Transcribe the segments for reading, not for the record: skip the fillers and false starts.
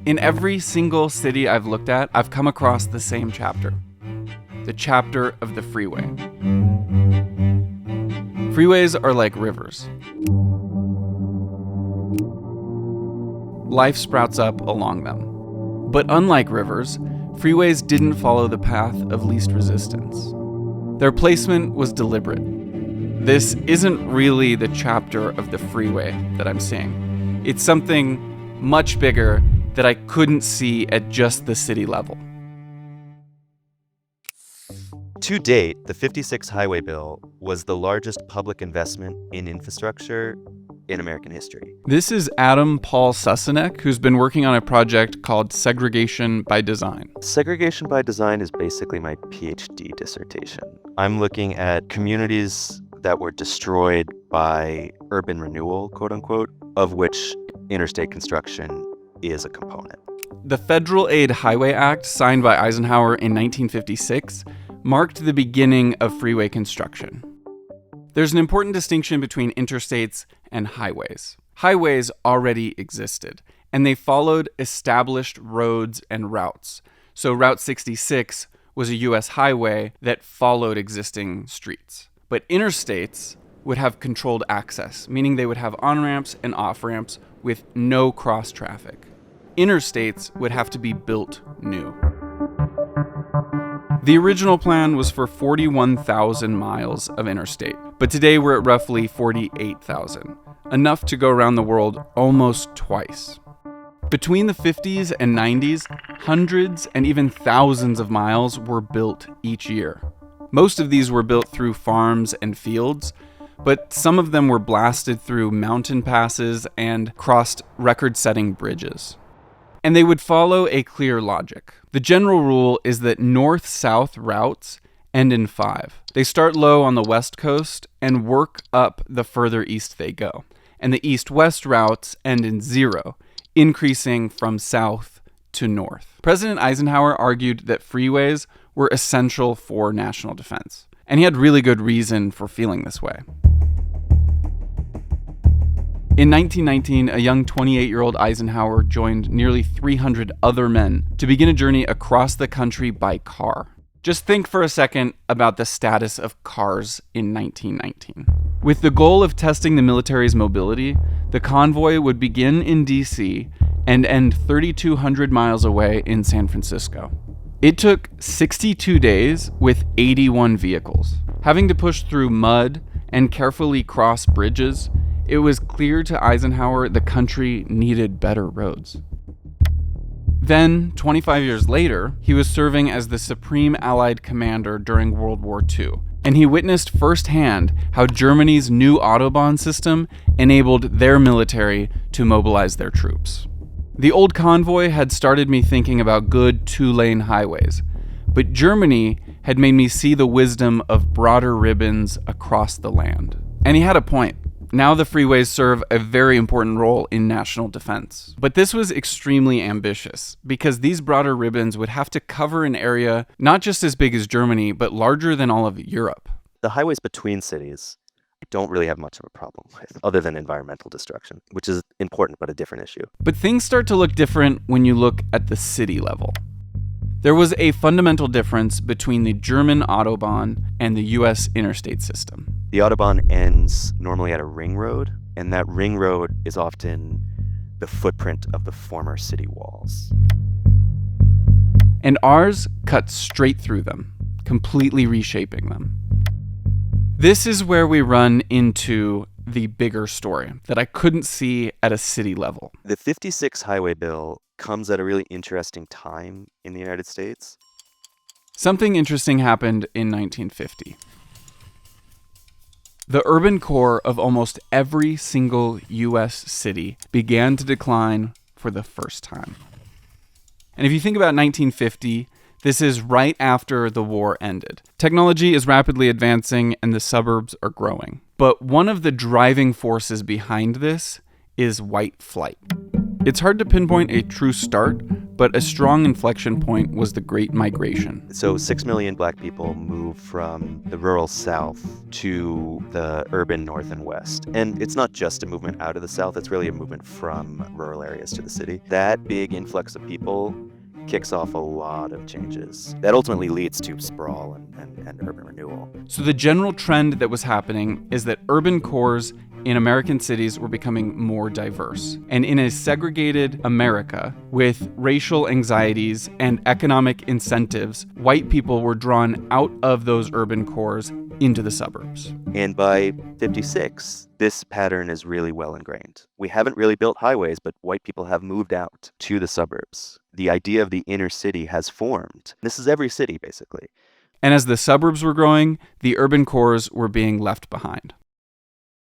In every single city I've looked at, I've come across the same chapter. The chapter of the freeway. Freeways are like rivers. Life sprouts up along them. But unlike rivers, freeways didn't follow the path of least resistance. Their placement was deliberate. This isn't really the chapter of the freeway that I'm seeing. It's something much bigger that I couldn't see at just the city level. To date, the 56 Highway Bill was the largest public investment in infrastructure in American history. This is Adam Paul Susanek, who's been working on a project called Segregation by Design. Segregation by Design is basically my PhD dissertation. I'm looking at communities that were destroyed by urban renewal, quote unquote, of which interstate construction is a component. The Federal Aid Highway Act, signed by Eisenhower in 1956, marked the beginning of freeway construction. There's an important distinction between interstates and highways. Highways already existed, and they followed established roads and routes. So Route 66 was a U.S. highway that followed existing streets. But interstates would have controlled access, meaning they would have on-ramps and off-ramps with no cross-traffic. Interstates would have to be built new. The original plan was for 41,000 miles of interstate, but today we're at roughly 48,000, enough to go around the world almost twice. Between the 50s and 90s, hundreds and even thousands of miles were built each year. Most of these were built through farms and fields, but some of them were blasted through mountain passes and crossed record-setting bridges. And they would follow a clear logic. The general rule is that north-south routes end in 5. They start low on the west coast and work up the further east they go. And the east-west routes end in 0, increasing from south to north. President Eisenhower argued that freeways were essential for national defense. And he had really good reason for feeling this way. In 1919, a young 28-year-old Eisenhower joined nearly 300 other men to begin a journey across the country by car. Just think for a second about the status of cars in 1919. With the goal of testing the military's mobility, the convoy would begin in D.C. and end 3,200 miles away in San Francisco. It took 62 days with 81 vehicles. Having to push through mud and carefully cross bridges, it was clear to Eisenhower the country needed better roads. Then, 25 years later, he was serving as the Supreme Allied Commander during World War II, and he witnessed firsthand how Germany's new Autobahn system enabled their military to mobilize their troops. The old convoy had started me thinking about good 2-lane highways, but Germany had made me see the wisdom of broader ribbons across the land. And he had a point. Now the freeways serve a very important role in national defense. But this was extremely ambitious, because these broader ribbons would have to cover an area not just as big as Germany, but larger than all of Europe. The highways between cities don't really have much of a problem with, other than environmental destruction, which is important but a different issue. But things start to look different when you look at the city level. There was a fundamental difference between the German Autobahn and the U.S. interstate system. The Autobahn ends normally at a ring road, and that ring road is often the footprint of the former city walls. And ours cut straight through them, completely reshaping them. This is where we run into the bigger story that I couldn't see at a city level. The 56 Highway Bill comes at a really interesting time in the United States. Something interesting happened in 1950. The urban core of almost every single U.S. city began to decline for the first time. And if you think about 1950, this is right after the war ended. Technology is rapidly advancing and the suburbs are growing. But one of the driving forces behind this is white flight. It's hard to pinpoint a true start, but a strong inflection point was the Great Migration. So 6 million Black people moved from the rural South to the urban North and West. And it's not just a movement out of the South, it's really a movement from rural areas to the city. That big influx of people kicks off a lot of changes. That ultimately leads to sprawl and urban renewal. So the general trend that was happening is that urban cores in American cities were becoming more diverse. And in a segregated America with racial anxieties and economic incentives, white people were drawn out of those urban cores into the suburbs. And by 56, this pattern is really well ingrained. We haven't really built highways, but white people have moved out to the suburbs. The idea of the inner city has formed. This is every city, basically. And as the suburbs were growing, the urban cores were being left behind.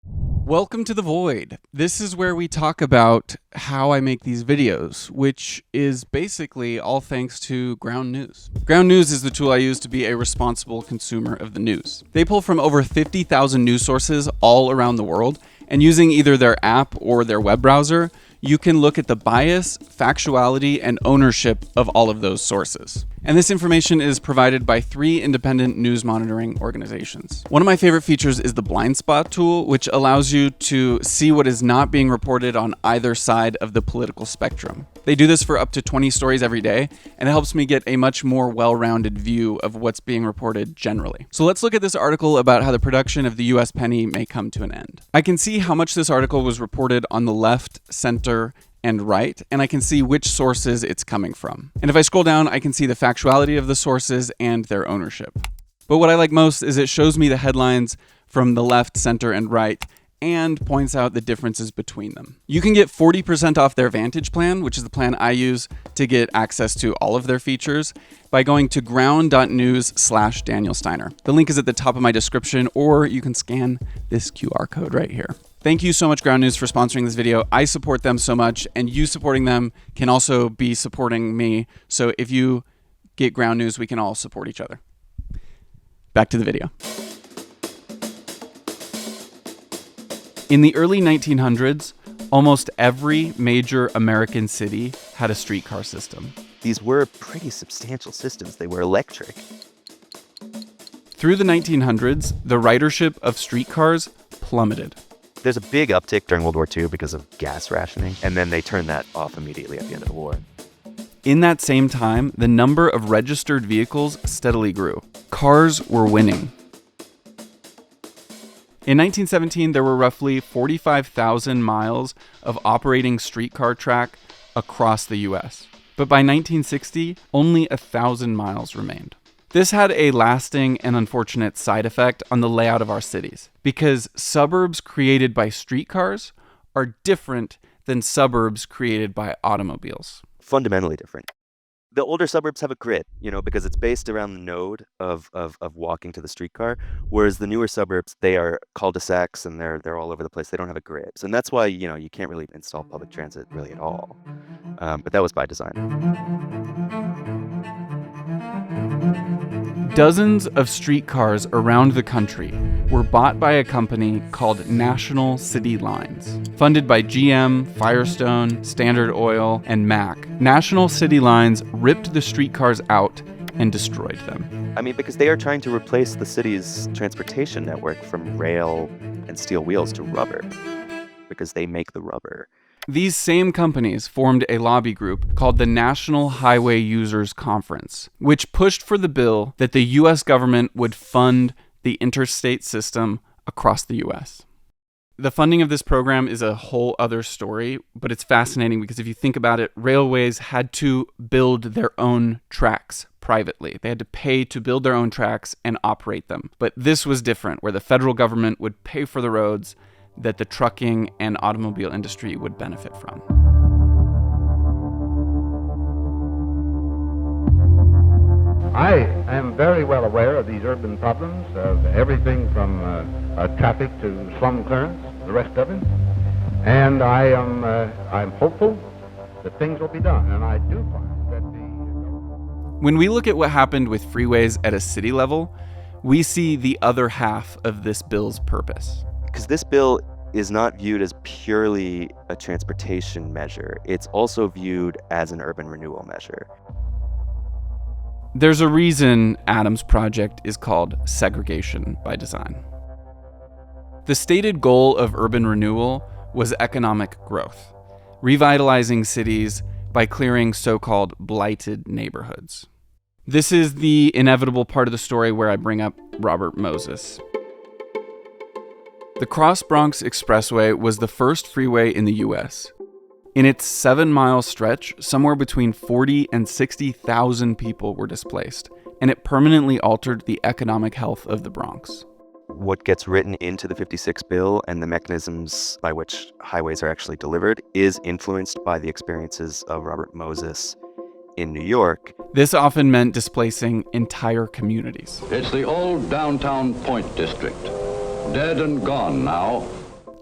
Welcome to The Void. This is where we talk about how I make these videos, which is basically all thanks to Ground News. Ground News is the tool I use to be a responsible consumer of the news. They pull from over 50,000 news sources all around the world, and using either their app or their web browser, you can look at the bias, factuality, and ownership of all of those sources. And this information is provided by 3 independent news monitoring organizations. One of my favorite features is the blind spot tool, which allows you to see what is not being reported on either side of the political spectrum. They do this for up to 20 stories every day, and it helps me get a much more well-rounded view of what's being reported generally. So let's look at this article about how the production of the US penny may come to an end. I can see how much this article was reported on the left, center, and right, and I can see which sources it's coming from. And if I scroll down, I can see the factuality of the sources and their ownership. But what I like most is it shows me the headlines from the left, center, and right, and points out the differences between them. You can get 40% off their Vantage plan, which is the plan I use to get access to all of their features, by going to ground.news/Daniel Steiner. The link is at the top of my description, or you can scan this QR code right here. Thank you so much, Ground News, for sponsoring this video. I support them so much, and you supporting them can also be supporting me. So if you get Ground News, we can all support each other. Back to the video. In the early 1900s, almost every major American city had a streetcar system. These were pretty substantial systems. They were electric. Through the 1900s, the ridership of streetcars plummeted. There's a big uptick during World War II because of gas rationing, and then they turned that off immediately at the end of the war. In that same time, the number of registered vehicles steadily grew. Cars were winning. In 1917, there were roughly 45,000 miles of operating streetcar track across the US. But by 1960, only 1,000 miles remained. This had a lasting and unfortunate side effect on the layout of our cities, because suburbs created by streetcars are different than suburbs created by automobiles. Fundamentally different. The older suburbs have a grid, because it's based around the node of walking to the streetcar, whereas the newer suburbs, they are cul-de-sacs and they're all over the place. They don't have a grid. And that's why, you can't really install public transit really at all. But that was by design. Dozens of streetcars around the country were bought by a company called National City Lines. Funded by GM, Firestone, Standard Oil, and Mack, National City Lines ripped the streetcars out and destroyed them. Because they are trying to replace the city's transportation network from rail and steel wheels to rubber, because they make the rubber. These same companies formed a lobby group called the National Highway Users Conference, which pushed for the bill that the U.S. government would fund the interstate system across the U.S. The funding of this program is a whole other story, but it's fascinating because if you think about it, railways had to build their own tracks privately. They had to pay to build their own tracks and operate them. But this was different, where the federal government would pay for the roads that the trucking and automobile industry would benefit from. I am very well aware of these urban problems, of everything from traffic to slum clearance, the rest of it, and I'm hopeful that things will be done, and I do find that When we look at what happened with freeways at a city level, we see the other half of this bill's purpose. Because this bill is not viewed as purely a transportation measure. It's also viewed as an urban renewal measure. There's a reason Adam's project is called segregation by design. The stated goal of urban renewal was economic growth, revitalizing cities by clearing so-called blighted neighborhoods. This is the inevitable part of the story where I bring up Robert Moses. The Cross Bronx Expressway was the first freeway in the US. In its 7-mile stretch, somewhere between 40 and 60,000 people were displaced, and it permanently altered the economic health of the Bronx. What gets written into the 56 bill and the mechanisms by which highways are actually delivered is influenced by the experiences of Robert Moses in New York. This often meant displacing entire communities. It's the old downtown Point District. Dead and gone now.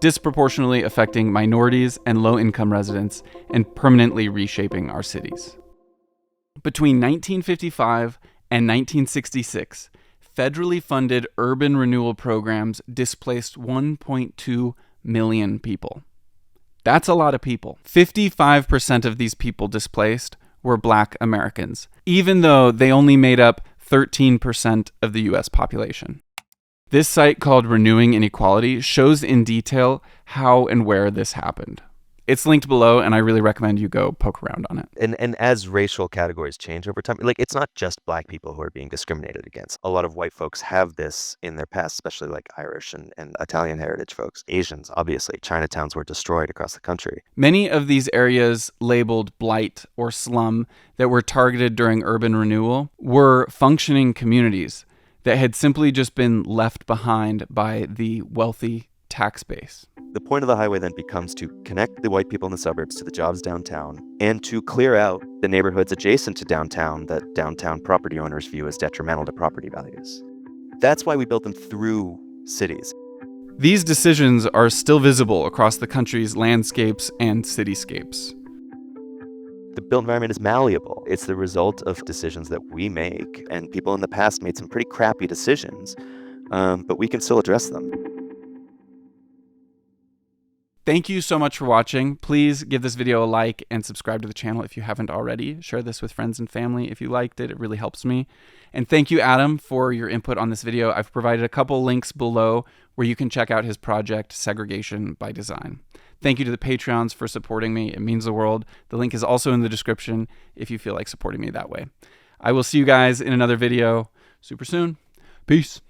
Disproportionately affecting minorities and low-income residents and permanently reshaping our cities. Between 1955 and 1966, federally funded urban renewal programs displaced 1.2 million people. That's a lot of people. 55% of these people displaced were Black Americans, even though they only made up 13% of the US population. This site called Renewing Inequality shows in detail how and where this happened. It's linked below, and I really recommend you go poke around on it. And as racial categories change over time, like, it's not just Black people who are being discriminated against. A lot of white folks have this in their past, especially like Irish and Italian heritage folks. Asians, obviously. Chinatowns were destroyed across the country. Many of these areas labeled blight or slum that were targeted during urban renewal were functioning communities that had simply just been left behind by the wealthy tax base. The point of the highway then becomes to connect the white people in the suburbs to the jobs downtown and to clear out the neighborhoods adjacent to downtown that downtown property owners view as detrimental to property values. That's why we built them through cities. These decisions are still visible across the country's landscapes and cityscapes. The built environment is malleable. It's the result of decisions that we make, and people in the past made some pretty crappy decisions, but we can still address them. Thank you so much for watching. Please give this video a like and subscribe to the channel if you haven't already. Share this with friends and family if you liked it. It really helps me. And thank you, Adam, for your input on this video. I've provided a couple links below where you can check out his project, Segregation by Design. Thank you to the Patreons for supporting me. It means the world. The link is also in the description if you feel like supporting me that way. I will see you guys in another video super soon. Peace.